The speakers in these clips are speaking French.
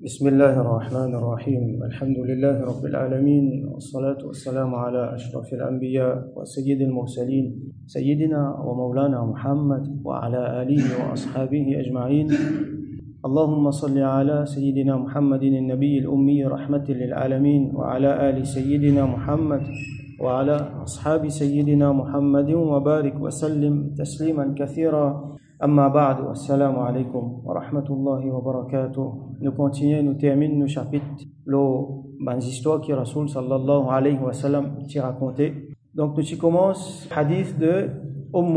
بسم الله الرحمن الرحيم الحمد لله رب العالمين والصلاة والسلام على أشرف الأنبياء وسيد المرسلين سيدنا ومولانا محمد وعلى آله وأصحابه أجمعين اللهم صل على سيدنا محمد النبي الأمي رحمة للعالمين وعلى آل سيدنا محمد وعلى أصحاب سيدنا محمد وبارك وسلم تسليما كثيرا أما بعد السلام عليكم ورحمة الله وبركاته. Nous continuons, nous terminons nos chapitres, les histoires que Rasoul sallallahu alayhi wa sallam t'y raconté. Donc nous commençons le hadith de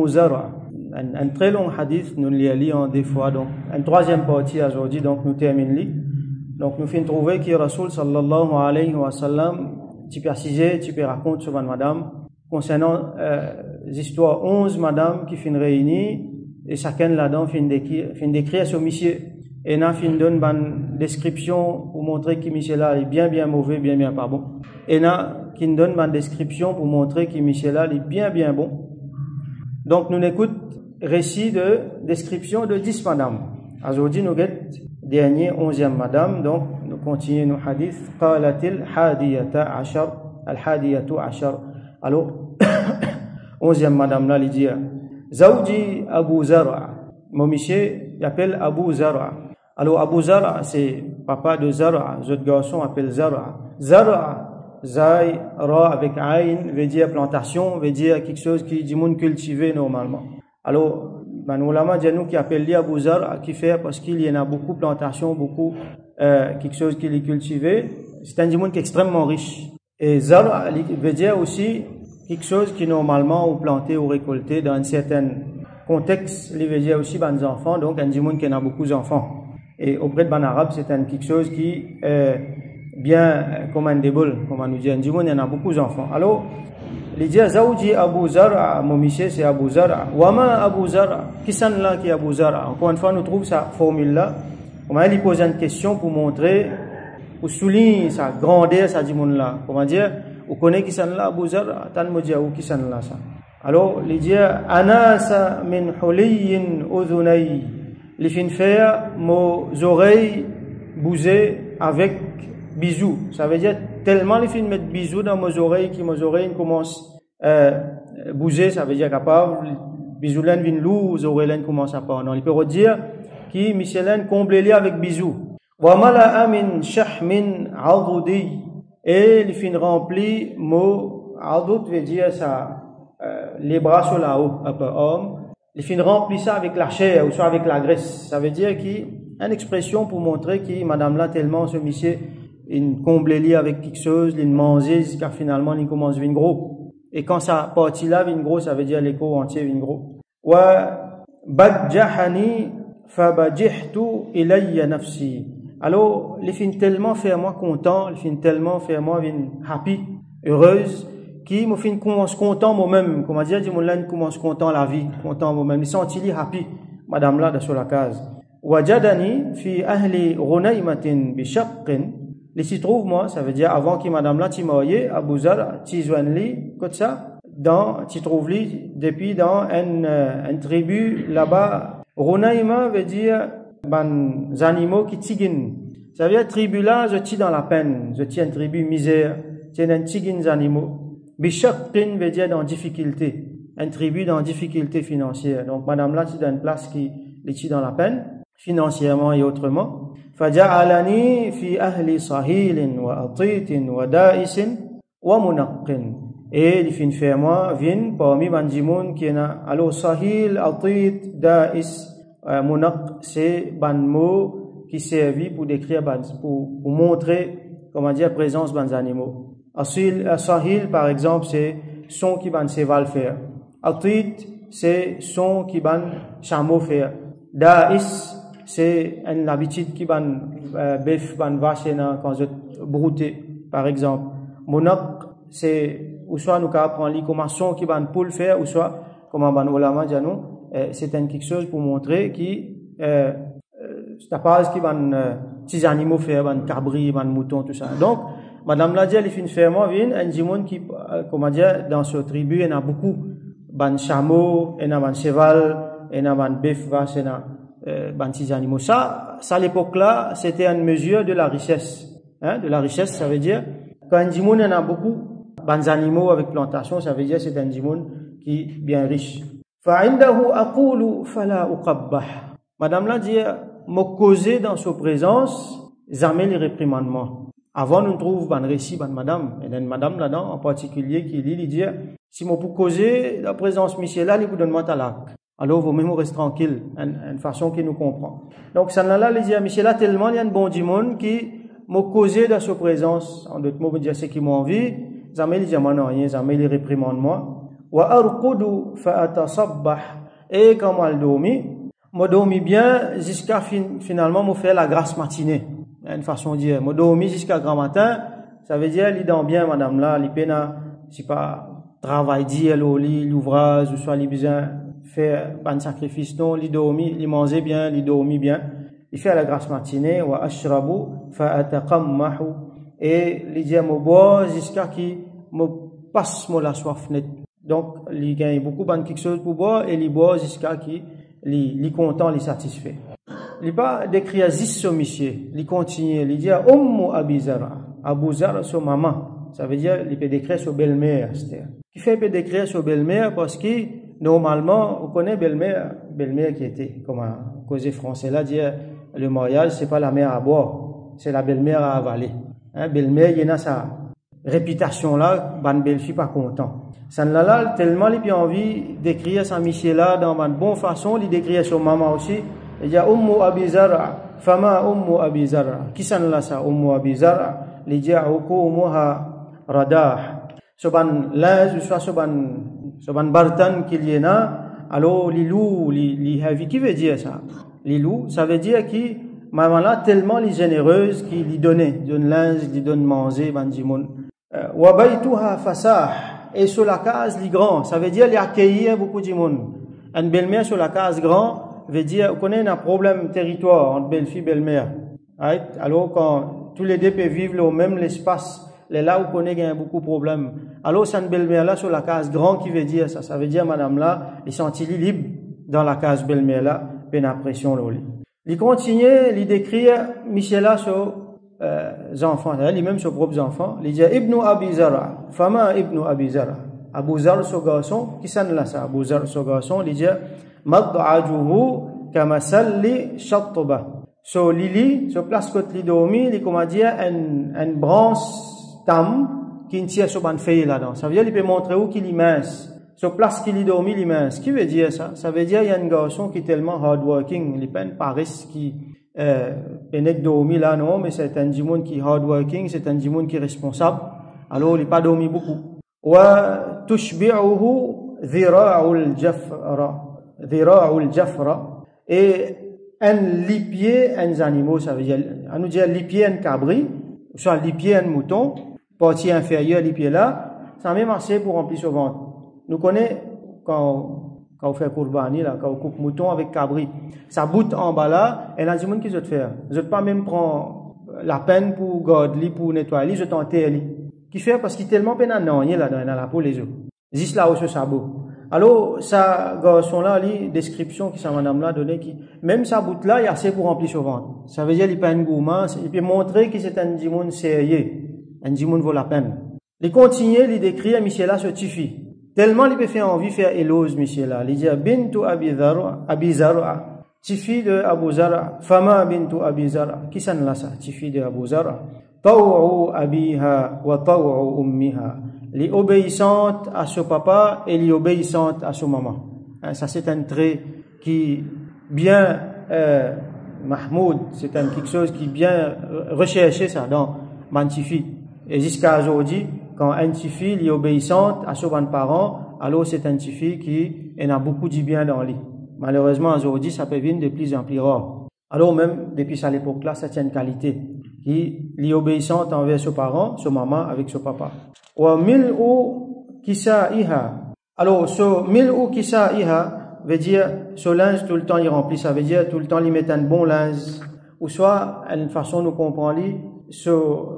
Zara, un très long hadith, nous l'y lisons des fois, donc une troisième partie aujourd'hui, donc nous terminons. Donc nous finissons trouver que Rasoul sallallahu alayhi wa sallam tu peux préciser, tu peux raconter sur madame concernant les histoires 11 madame qui finissent réunies et chacun là-dedans finit d'écrire sur monsieur et n'a fin donne une description pour montrer que monsieur là est bien mauvais, bien pas bon, et n'a qui donne une description pour montrer que monsieur là est bien bon. Donc nous écoutons récit de description de 10 madame. Aujourd'hui nous guette dernier 11e madame, donc nous continuons nos hadiths. Qalatil hadiyata ashar, al hadiyatu ashar. Alors 11e madame là, il dit Zawji Abu Zara, mon monsieur appelle Abu Zara. Alors Abu Zara c'est papa de Zara, les autres garçons appellent Zara. Zara, Zay, Ra avec Aïn, veut dire plantation, veut dire quelque chose qui du monde cultivé normalement. Alors ben ulama dit nous qui appelle lui Abu Zara qui fait parce qu'il y en a beaucoup plantation, beaucoup quelque chose qui est cultivé. C'est un du monde qui est extrêmement riche. Et Zara veut dire aussi quelque chose qui normalement ou planté ou récolté dans un certain contexte, il veut dire aussi des enfants, donc un du monde qui en a beaucoup d'enfants. Et auprès de ban arabe, c'est quelque chose qui est bien commandable, comme on nous dit, un du monde il en a beaucoup d'enfants. Alors, il dit Zawji Abu Zara, mon monsieur c'est Abu Zara. Wama Abu Zara, qui sont là qui est Abu Zara? Encore une fois, nous trouvons cette formule-là. On va lui poser une question pour montrer, pour souligner sa grandeur, ça du monde-là. Comment dire? Vous connaissez qui sont là, Abu Zara? Tant me dire où qui sont là ça. Alors, il dit Anasa min huliyin udhunay. Les fin faire mes oreilles bousées avec bisous. Ça veut dire tellement les fin mettre bisous dans mes oreilles que mes oreilles commencent bouger. Ça veut dire capable bisous laine vin lourd, les oreilles commencent à parler. Il peut dire qui Michelin comblé avec bisous. Wa mala'a min shahmin 'adudi. Et les fin rempli mot adud veut dire ça les bras sur la haut un peu homme. Les fin rempli ça avec la chair ou soit avec la graisse. Ça veut dire qu'il une expression pour montrer que madame là tellement ce monsieur il comblé avec quelque chose, il mangeait jusqu'à finalement il commence à venir gros. Et quand ça partie là vient gros, ça veut dire les corps entiers vient gros. Wa badjahani fabajihtu ilayya nafsi. Alors, les fin tellement fait moi content, les fin tellement fait moi happy, heureuse, qui me fin commence content moi-même, comment dire, du monde commence content la vie, content moi-même, il senti happy, madame là, sur la case. Wajadani fi ahli runaymatin bi shaqqin. Les s'y trouve moi, ça veut dire avant que madame là t'y marié, Abu Zara, t'y joigne li, comme ça, dans, t'y trouve li, depuis dans une tribu là-bas. Runayma veut dire, les animaux qui tigin. Ça veut dire tribu là, je tire dans la peine, je tiens une tribu misère, tiens un tigin animaux. Bishaqqin veut dire dans difficulté, une tribu dans difficulté financière. Donc madame là, c'est dans une place qui les tire dans la peine, financièrement et autrement. Faja'alani fi ahli sahilin wa atitin wa da'isin wa munaqqin. Et il fin fait moi, vient parmi bandimoun qui est alors sahil, atit, da'is, munaq, c'est ban mot qui servit pour décrire, pour montrer, comment dire, présence des animaux. Sahil, par exemple, c'est son qui ban cheval faire. Atit, c'est son qui ban chameau faire. Da'is, c'est une habitude qui ban bœuf, ban vache, quand je brouter, par exemple. Munaq, c'est, ou soit nous apprendre comment son qui ban poule faire, ou soit, comment ban ulama dianou, c'est quelque chose pour montrer qui c'est pas ce qui ban petits animaux faire ban cabri ban mouton tout ça. Donc madame l'a dit elle fin faire moi vient un dimon qui comment dire dans ce tribu il y en a beaucoup ban chameau, il y en a ban cheval, il y en a ban bœuf vache, petits animaux. Ça, à l'époque-là, c'était une mesure de la richesse. Hein, de la richesse, ça veut dire, quand un dimoun en a beaucoup, des animaux avec plantation, ça veut dire c'est un dimoun qui est bien riche. فَعِنْدَهُ أَقُولُ فَلَا أُقَبَّحْ. Madame l'a dit, me causer dans sa présence, jamais les réprimandements. Avant, nous trouvons un récit de madame, et une madame là-dedans, en particulier, qui dit, si moi pour causer, la présence Michel là, il vous donne moi talak. Alors, vous même restez tranquille, une façon qui nous comprend. Donc, ça là, il dit, Michel là, tellement, il y a un bon dimoun qui m'a causé dans sa présence. En d'autres mots, vous dire, c'est qui m'a envie, jamais il dit, moi non, jamais les réprimandements. وَأَرْقُدُ فَأَتَصَبَّحْ. Et quand moi, je dormi bien jusqu'à finalement, me faire la grasse matinée. Une façon de dire, je dormi jusqu'à grand matin, ça veut dire, il dort bien, madame là, il peine, c'est pas, travail dit, l'ouvrage, ou soit, il besoin faire un sacrifice, non, il dormi, il mangeait bien, il dormi bien. Il fait la grasse matinée, وَأَشْرَبُ فَأَتَقَمَّحُ. Et il dit, me boire jusqu'à qui me passe la soif nette. Donc, il gagne beaucoup de quelque chose pour boire et il boit jusqu'à qui il est content, il est satisfait. Il n'est pas décrit à 10 sur monsieur. Il continue, il dit Ummu Abi Zara. Abu Zara, son maman. Ça veut dire, il peut décrire sur belle-mère. Qui fait peut décrire sur belle-mère parce que, normalement, on connaît belle-mère. Belle-mère qui était, comme un causé français là, dire, le mariage, c'est pas la mère à boire. C'est la belle-mère à avaler. Hein, belle-mère, il y en a sa réputation là, ban belle-fille pas content. Ça ne l'a tellement il a envie d'écrire sa Michel là dans une bonne façon, il décrire son maman aussi. Il dit Ummu Abi Zara, fama Ummu Abi Zara. Qui ça ne l'a ça Ummu Abi Zara, il dit Ukumuha Radah. Soban linge soit soban bartan qu'il y en a, alors lilou li havi qui veut dire ça? Lilou, ça veut dire qui maman là tellement les généreuse qui lui donnait, donne linge, lui donne manger, bandimon. Wa baytuha fasah. Et sur la case, les grands, ça veut dire les accueillir beaucoup de monde. Une belle-mère sur la case grand veut dire, on connaît un problème territoire entre belle-fille et belle-mère. Right? Alors, quand tous les deux peuvent vivre au même l'espace, là où on connaît qu'il y a beaucoup de problèmes. Alors, c'est une belle-mère là sur la case grand qui veut dire ça. Ça veut dire, madame là, il sentit libre dans la case belle-mère là, peine à pression là. Il continue, il décrit Michel là sur enfants, lui-même ses propres enfants. Il dit Ibn Abi Zara, fama Ibn Abi Zara. Abu Zar, ce garçon, qui s'en là ça? Abu Zar, ce garçon, il dit Mad'ajuhu kamasalli shatba. So Lili, so place côté li dormi, il comment dire une branche tam qui tient sur une feuille là-dedans. Ça veut dire il peut montrer où qu'il est mince. So place qu'il est dormi, il est mince. Qui veut dire ça? Ça veut dire il y a un garçon qui est tellement hardworking, il est pas un Paris qui penek dormi là non, mais c'est un djimoun qui est hardworking, c'est un djimoun qui est responsable. Alors il n'est pas dormi beaucoup. Wa tushbi'uhu dhira'ul jafra. Et un lipier, un animal, ça veut dire, on nous dit lipier un cabri, soit lipier un mouton, partie inférieure lipier là, ça même assez pour remplir son ventre. Nous connaissons quand on fait courbani là, quand on coupe mouton avec cabri, ça boute en bas là, et là, du monde qui veut faire. Je ne pas même prendre la peine pour garder, pour nettoyer, je t'enterre. Qui fait parce qu'il est tellement peine à noyer là dans la peau les os. Juste là où ce sabot. Alors, ça, garçon là, description qui sa madame là donné qui, même sa boute là, il y a assez pour remplir son ventre. Ça veut dire, il n'est pas un gourmand, il peut montrer que c'est un djimoun sérieux. Un djimoun vaut la peine. Il continue, il décrit à Michel là, ce tifi. Tellement il peut faire envie de faire éloge, Michel là. Il dit, Bintu Abi Zara, tifi de Abu Zara, fama Bintu Abi Zara. Qui s'en là ça? Tifi de Abu Zara. Taw'u abiha wa taw'u ummiha. Les obéissantes à son papa et les obéissantes à son maman. Ça c'est un trait qui bien Mahmoud, c'est quelque chose qui bien recherché ça dans Mantifi. Et jusqu'à aujourd'hui, quand un tifi est obéissante à ses parents, alors c'est un tifi qui en a beaucoup de bien dans lui. Malheureusement aujourd'hui, ça peut venir de plus en plus rare. Alors même depuis à l'époque là, c'est une qualité qui est obéissante envers ses parents, sa maman avec son papa. Wa mil'u kisaiha. Alors, ce mil'u kisaiha veut dire ce linge tout le temps il remplit, ça veut dire tout le temps il met un bon linge, ou soit une façon nous comprendre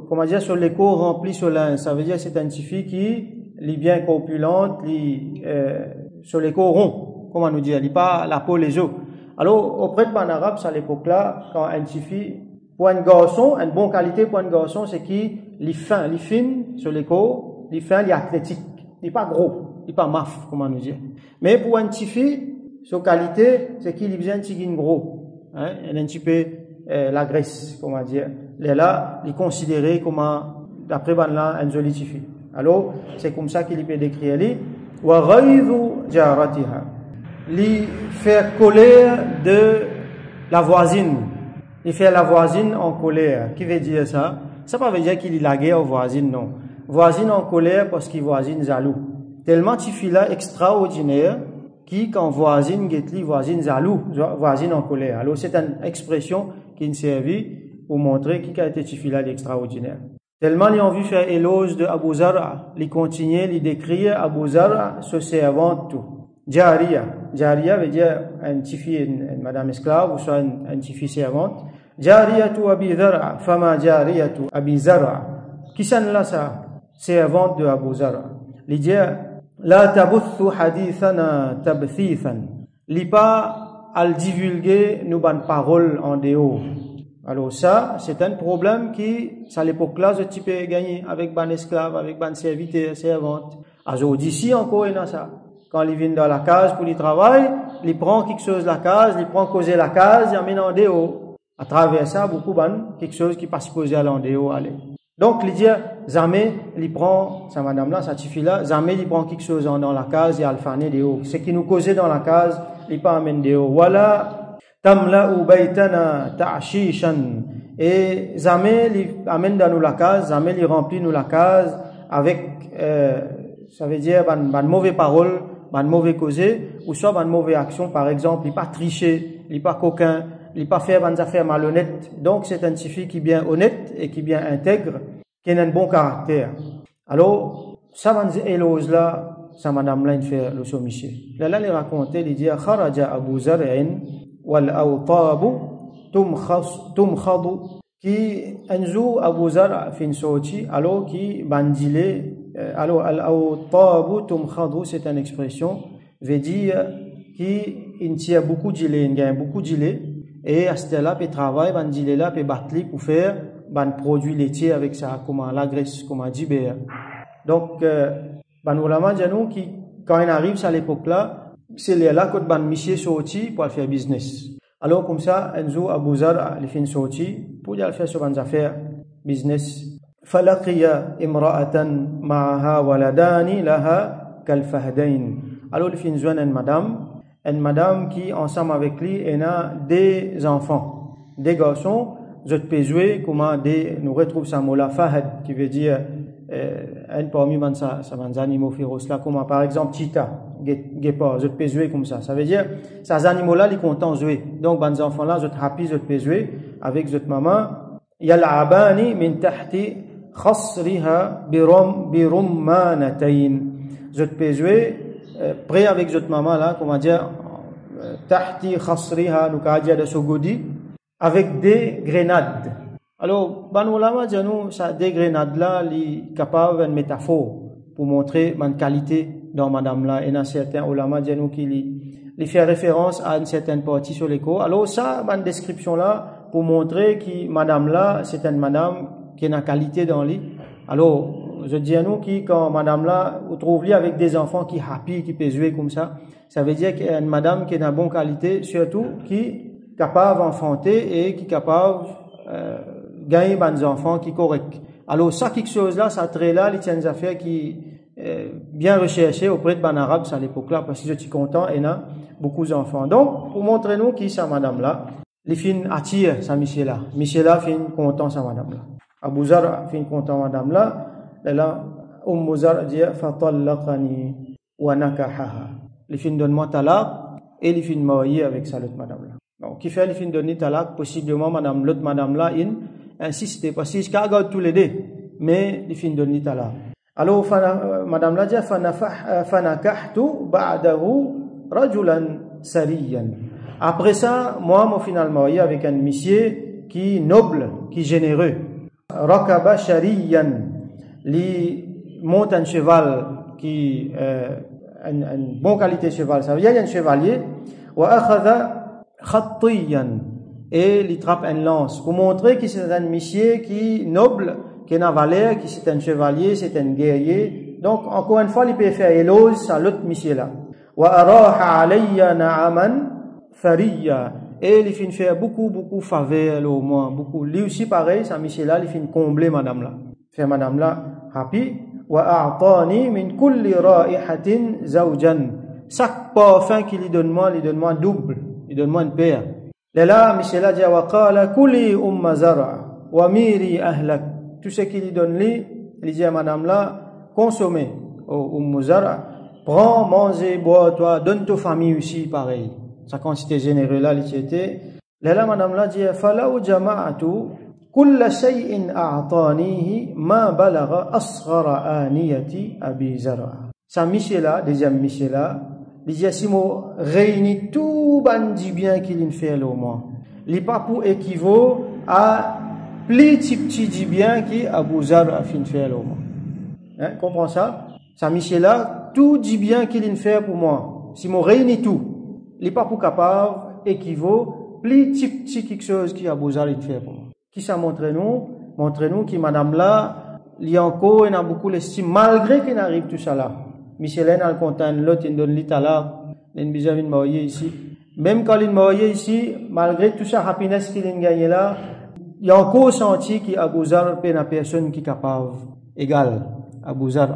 comment dire sur l'écho rempli ce linge, ça veut dire c'est un fille qui est bien corpulente, sur l'écho rond, comment nous dire, il pas la peau les os. Alors, auprès de ban arabe, à l'époque là, quand un fille, pour un garçon, une bonne qualité pour un garçon, c'est qu'il est fin, il est fin sur les côtes, il est fin, il est athlétique. Il n'est pas gros, il n'est pas maf, comment nous dire. Mais pour un fille, sa qualité, c'est qu'il est bien un petit gros. Hein, il a un petit peu la graisse, comment dire. Là, il est considéré comme, d'après ban là, un joli fille. Alors, c'est comme ça qu'il peut décrire lui. Wa ghaydu jaratiha. Li faire colère de la voisine. Il fait la voisine en colère. Qui veut dire ça? Ça ne veut pas dire qu'il est la guerre aux voisines, non. Voisine en colère parce qu'il voisine jaloux. Tellement tu fais là extraordinaire qui, quand voisine guetli, voisine jaloux, voisine en colère. Alors, c'est une expression qui nous servit pour montrer qui a été tu là d'extraordinaire. Tellement ils ont vu faire éloge de Abu Zar'a, ils continuent, ils décrire Abu Zar'a, ce servant tout. Jariya. Jariya veut dire un petit fille, une madame esclave, ou soit un petit fille servante. Jariyatu Abi Zar'a, fama Jariyatu Abi Zar'a. Qui s'en là ça? Servante de Abu Zar'a. Il dit, la tabuthu hadithana tabthithan. Li pas al divulguer nous ban parole en dehors. Alors ça, c'est un problème qui, à l'époque là, je peux gagner avec ban esclave, avec ban serviteur, servante. Alors d'ici encore, il y a ça. Quand il vient dans la case pour le travail, il prend quelque chose de la case, il prend causer la case, il amène en dehors. À travers ça, beaucoup ban, quelque chose qui passe supposé aller en dehors, aller. Donc, il dit, jamais, il prend, sa madame là, sa fille là, jamais il prend quelque chose dans la case et il fané dehors. Ce qui nous causait dans la case, il pas amène dehors. Voilà, tamla'u baytana ta'shishan. Et jamais il amène dans nous la case, jamais il remplit nous la case avec, ça veut dire, ban mauvaise parole, ban mauvais causé, ou soit ban mauvaise action, par exemple, il pas tricher, il pas coquin, il pas faire ban affaires malhonnêtes. Donc, c'est un fille qui est bien honnête et qui est bien intègre, qui a un bon caractère. Alors, ça ban éloge là, ça madame là, il fait le sommiché. Là, il racontait, il dit, kharaja Abu Zar'in wal awtabu tumkhadu qui enjou Abu Zar'a fin soti, alors qui bandilé. Alors, al-awtabu tumkhadu, c'est une expression, veut dire qu'il tient beaucoup d'ilé, il gagne beaucoup d'ilé, et à ce là, il travaille, ban d'ilé là, il battre pour faire, ban produit laitier avec ça, comme la graisse, comme du beurre. Donc, ban ulama janou qui, quand il arrive à l'époque là, c'est là que ban monsieur sorti pour faire business. Alors, comme ça, enzo Abu Zar'a, il fin sorti, pour aller faire sur ban affaires, business. فلقي امرأة معها ولدان لها كالفهدين. Alors il finit joindre une madame qui ensemble avec lui elle a des enfants, des garçons. Je peux jouer comment nous retrouve ça mot la fahad qui veut dire un parmi ça van animaux féroces là, comme par exemple cheetah, guépard. Je peux jouer comme ça. Ça veut dire ces animaux là ils content jouer. Donc les enfants là je happy je peux jouer avec votre maman. Yal'abani min tahti khasriha birummanatayn. Je peux jouer près avec votre maman là, comment dire, tahti khasriha, nous ka dire de sogodi, avec des grenades. Alors, ban ulama dit nous ça des grenades là, li capable une métaphore pour montrer ma qualité dans madame là. Et dans certains ulama dit nous qui li fait référence à une certaine partie sur l'écho. Alors ça, ban description là pour montrer que madame là, c'est une madame qui a une qualité dans lui. Alors, je dis à nous qui, quand madame là, vous trouvez avec des enfants qui happy, qui peut jouer comme ça veut dire qu'il y a une madame qui a une bonne qualité, surtout qui est capable d'enfanter et qui est capable gagner des enfants qui sont corrects. Alors, ça, quelque chose là, ça trait là, il y a une affaire qui bien recherchée auprès de ban arabe à l'époque là, parce que je suis content et a beaucoup d'enfants. Donc, pour montrer nous qui c'est madame là, les filles attirent sa Michel là. Michel là fait content sa madame là. Abu Zar'a fait content madame là. Là, Zar'a dit fatallaqani wa nakahaha. Les filles donnent talaq et les filles mariées avec sa l'autre madame là. Donc, qui fait les filles donner talaq, possiblement madame l'autre madame là, insiste parce qu'ils regardent tous les deux, mais les filles donnent talaq. Alors, madame là dit fanakahtu ba'dahu rajulan sariyan. Après ça, moi, finalement marié avec un monsieur qui est noble, qui est généreux. Rakaba shariyan, li monte un cheval qui une bonne qualité de cheval. Ça veut dire un chevalier. Wa akhadha khattiyan, et il trappe une lance pour montrer que c'est un monsieur qui noble, qui est un valeur, qui c'est un chevalier, c'est un guerrier. Donc encore une fois il peut faire éloge à l'autre monsieur là. Wa araha alayya na'aman thariya, et il fait faire beaucoup faveur au moins, beaucoup. Lui aussi pareil, ça monsieur là il fait combler madame là, faire madame là happy. Wa a'tani min kulli ra'ihatin zawjan, chaque parfum qu'il lui donne moi double, il donne moi une paire. Là monsieur là dit wa qala kuli zara wa miri ahlak, tout ce qu'il lui donne il dit à madame là, consommez au zara, prends, mangez, bois, toi, donne ta famille aussi pareil. Ça quand c'était généreux là, il était. Là madame là dit fala jama'atu kull shay'in a'tanihi ma balagha asghara aniyati abi zara. Ça monsieur là, deuxième monsieur là, il dit si mo réunit tout bandi bien qu'il fait au moins. Il pas pour équivaut à plus petit bien qui Abu Zar a fait au moins. Hein, comprends ça? Ça monsieur là, tout dit bien qu'il fait pour moi. Si mo réunit tout, il pas pour capable équivaut plus petit quelque chose qui Abu Zar fait pour moi. Qui ça montre-nous que madame là, il y a encore il a beaucoup l'estime malgré qu'il arrive tout ça là. Michelin a le content l'autre il donne l'itala, il besoin de marier ici. Même quand il marié ici, malgré tout ça happiness qu'il a gagné là, il y a encore senti qu'Abu Zar est une personne qui est capable égal Abu Zar.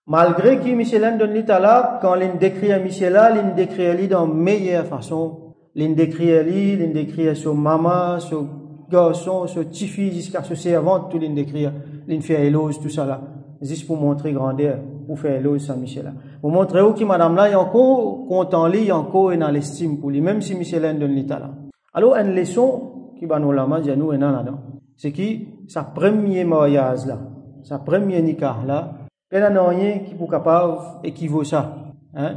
Malgré que Michelin donne l'itala, quand il décrit Michelin, il décrit lui dans meilleure façon. Il décrit son maman, son garçon, son petit fils jusqu'à ce servante, tout il décrit, il fait éloge tout ça là. Juste pour montrer grandeur, pour faire éloge Saint-Michel là. Pour montrer où que madame là, il y a encore content lui, il y a encore une estime pour lui, même si Michelin donne l'état là. Alors, une leçon qui va nous la manger, nous, là-dedans. C'est qui, sa premier mariage là, sa premier nikah là, il n'y a rien qui est capable d'équivaut ça. Hein?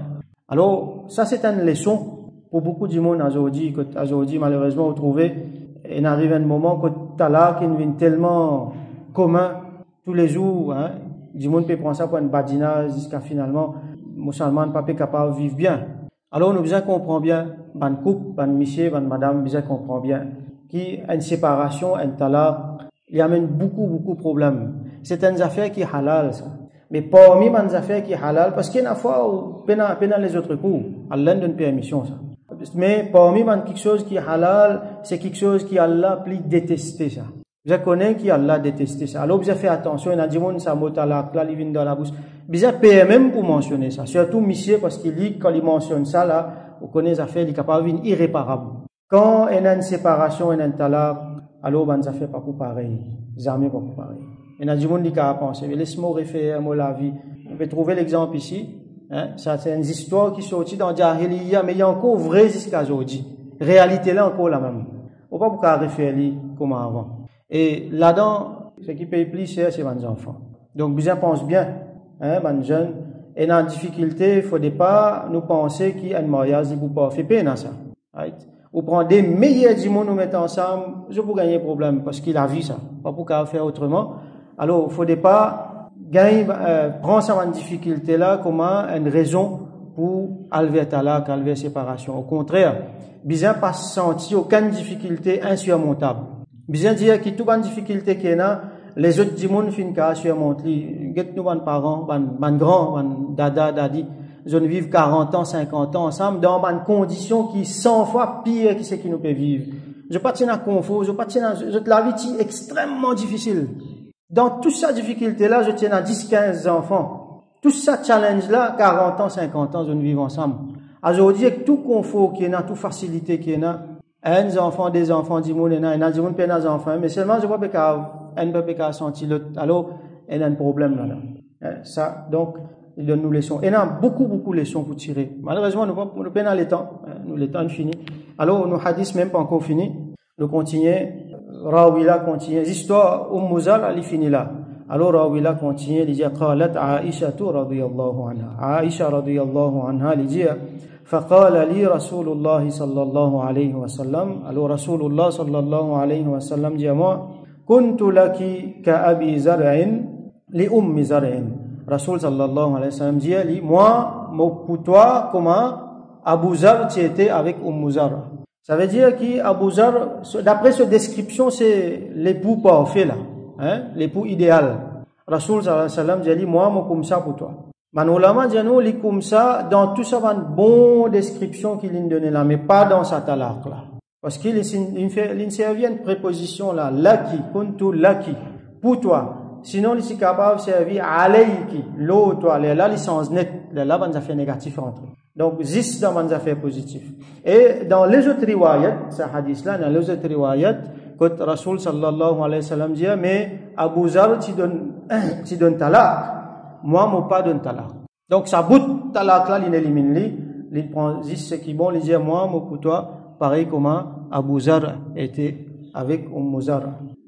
Alors, ça c'est une leçon pour beaucoup de monde aujourd'hui, malheureusement, vous trouvez, il arrive un moment que talak qui devient tellement commun tous les jours, hein? Du monde peut prendre ça pour une badinage jusqu'à finalement, musulman pas capable de vivre bien. Alors, nous besoin comprendre bien, ban couple, ban monsieur, ban madame, besoin comprendre bien, qui une séparation, un talak, il y amène beaucoup de problèmes. C'est une affaire qui est halal, ça. Mais parmi les affaires qui est halal, parce qu'il y a une fois où, pendant les autres coups, Allah donne permission, ça. Mais parmi quelque chose qui est halal, c'est quelque chose qui Allah plus détesté, ça. Je connais qui Allah détesté ça. Alors, vous avez fait attention, il y a des gens, ça mot talak, là, il vient dans la bouche. Vous avez même pour mentionner ça. Surtout, monsieur, parce qu'il dit, quand il mentionne ça, là, vous connaissez les affaires, il est capable de venir irréparable. Quand il y a une séparation, il y a un talak, alors, ben, ça fait pas pour pareil. Jamais pas pour pareil. Il y a des gens qui ont pensé, mais laisse-moi référer à la vie. On peut trouver l'exemple ici. Hein? Ça, c'est une histoire qui sortit dans Jahiliya, mais il y a encore vrai jusqu'à aujourd'hui. Réalité là, encore la même. On ne peut pas référer comme avant. Et là-dedans, ce qui paye plus cher, c'est les enfants. Donc, bien pense bien, hein, les jeunes, et dans la difficulté, il ne faudrait pas nous penser qu'il y a un mariage qui ne peut pas faire peine à ça. Right? Ou prendre des meilleurs du monde, nous mettre ensemble, je peux gagner problème, parce qu'il a vu ça. Pas pour qu'à faire autrement. Alors, il ne faudrait pas gagner, prendre ça en difficulté là, comme une raison pour enlever talak, enlever séparation. Au contraire, bien pas sentir aucune difficulté insurmontable. Bien dire que toute difficulté qu'il y a, les autres du monde finissent qu'à surmonter. Get nous, ban parents, ban grands, ban dada, dadi, ils vivent 40 ans, 50 ans ensemble dans une condition qui est 100 fois pire que ce qui nous peut vivre. Je pas tiens à confort, je pas tiens à, la vie est extrêmement difficile. Dans toute cette difficulté-là, je tiens à 10, 15 enfants. Tout ça challenge-là, 40 ans, 50 ans, je vivons ensemble. Aujourd'hui, avec tout confort qu'il y a, toute facilité qu'il y a, un enfant, des enfants, du monde, il y a des enfants, mais seulement je vois que un peut pas sentir l'autre. Alors, il y a un problème là. Ça, donc, il donne nous leçons. Il y a beaucoup de leçons pour tirer. Malheureusement, nous ne pas dans les temps. Nous, les temps fini. Alors, nos hadiths même pas encore fini. Nous continuons. Rawila continue. L'histoire Zar, elle est finie là. Alors, Rawila continue. Il dit, قالت عائشة رضي الله عنها. عائشة رضي الله عنها, il dit, فقال لي رسول الله صلى الله عليه وسلم. Alors, رسول الله صلى الله عليه وسلم dit à moi, كنت لك كأبي زرع لأم زرع. Rasoul sallallahu alayhi wa sallam dit, moi, pour toi, comment Abu Zar, tu étais avec Zar. Ça veut dire qu'Abu Zar, d'après cette description, c'est l'époux parfait là, hein, l'époux idéal. Rasoul sallallahu alayhi wa sallam dit, moi, je comme ça pour toi. Man ulama dit, nous, il comme ça, dans tout ça, une bonne description qu'il nous donne là, mais pas dans sa talaq là. Parce qu'il servit une préposition là, laki, kuntu laki, pour toi. Sinon, il est capable de servir alayki, l'autre, là, le sens net, là, on a fait négatif rentrer. Donc, zis dans on a fait positif. Et dans les autres riwayat, ce hadith là, dans les autres riwayat, quand Rasoul sallallahu alayhi wa sallam dit, mais Abu Zar, tu donnes talaq, moi, moi pas donne talaq. Donc, ça bout talaq là, il élimine, il prend zis ce qui est bon, il dit, moi, pour toi, pareil comment Abu Zar était avec Zar.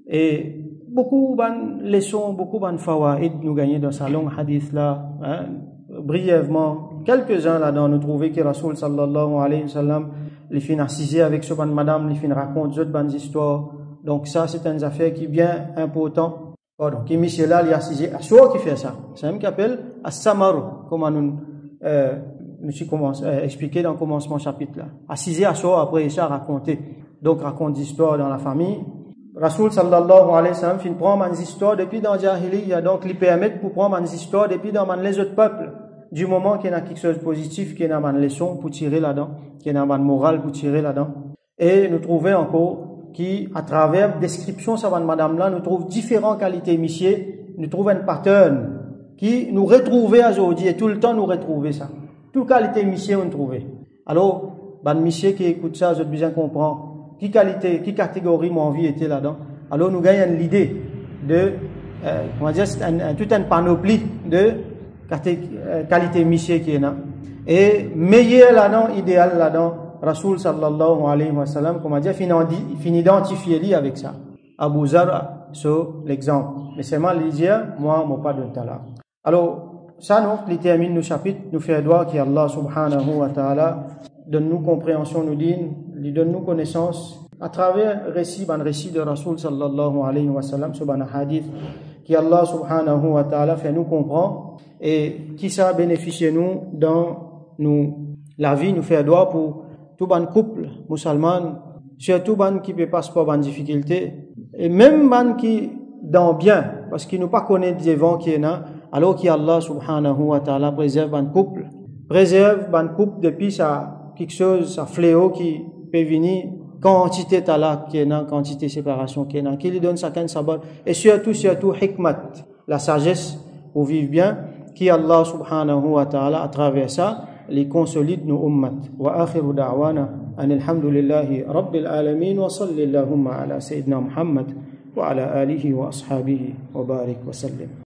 Et beaucoup de leçons, beaucoup de fawaïd nous gagnons dans sa longue hadith là, hein, brièvement. Quelques-uns là-dedans, nous trouvons que Rasoul sallallahu alayhi wa sallam, les fin assisé avec ce ban madame, les fin raconte d'autres bonnes histoires. Donc ça, c'est une affaire qui est bien important. Pardon, qui monsieur là, il a assisé à soi qui fait ça. C'est même qui appelle as-samar, comme nous expliqué dans le commencement chapitre là. Assisé à soi, après ça, raconter. Donc raconte des histoires dans la famille. Rasoul sallallahu alayhi wa sallam fin prend des histoires depuis dans Jahiliya, donc il permet pour prendre des histoires depuis dans les autres peuples. Du moment qu'il y a quelque chose de positif, qu'il y a une leçon pour tirer là-dedans, qu'il y a une morale pour tirer là-dedans. Et nous trouvons encore qu'à travers description de madame là, nous trouvons différentes qualités missiers, nous trouvons un pattern qui nous retrouvait aujourd'hui et tout le temps nous retrouver ça. Toute qualité missier on trouve. Alors, ban missier qui écoute ça, je bien comprendre qui qualité, qui catégorie mon vie était là-dedans. Alors nous gagnons l'idée de comment dire toute une panoplie de qualité missier qui est là. Et meilleur là-dedans, idéal là-dedans, Rasoul sallallahu alayhi wa sallam, comment dire, fin identifier avec ça. Abu Zar, sur l'exemple. Mais c'est mal de dire, moi, pas de talaq. Alors, ça, donc, il termine nos chapitres, nous fait droit qu'Allah subhanahu wa ta'ala donne-nous compréhension, nous dit, lui donne-nous connaissance à travers récit de Rasoul sallallahu alayhi wa sallam, sur un hadith, qu'Allah subhanahu wa ta'ala fait nous comprendre et qui ça bénéficie nous dans la vie, nous fait droit pour tout ban couple musulman, surtout ban qui peut passer par ban difficulté et même ban qui dans bien parce qu'il nous pas connaît des vents qui est là, alors qu'Allah subhanahu wa ta'ala préserve ban couple depuis ça quelque chose, ça fléau qui peut venir, quantité talaq qui est là, quantité séparation qui est là, qui lui donne chacun sabat et surtout hikmat, la sagesse pour vivre bien, qui Allah subhanahu wa ta'ala à travers ça les consolide nos ummat. Wa akhiru da'wana anil hamdulillahi rabbil alamin wa sallallahu ala sayyidina Muhammad wa ala alihi wa ashabihi wa barik wa sallim.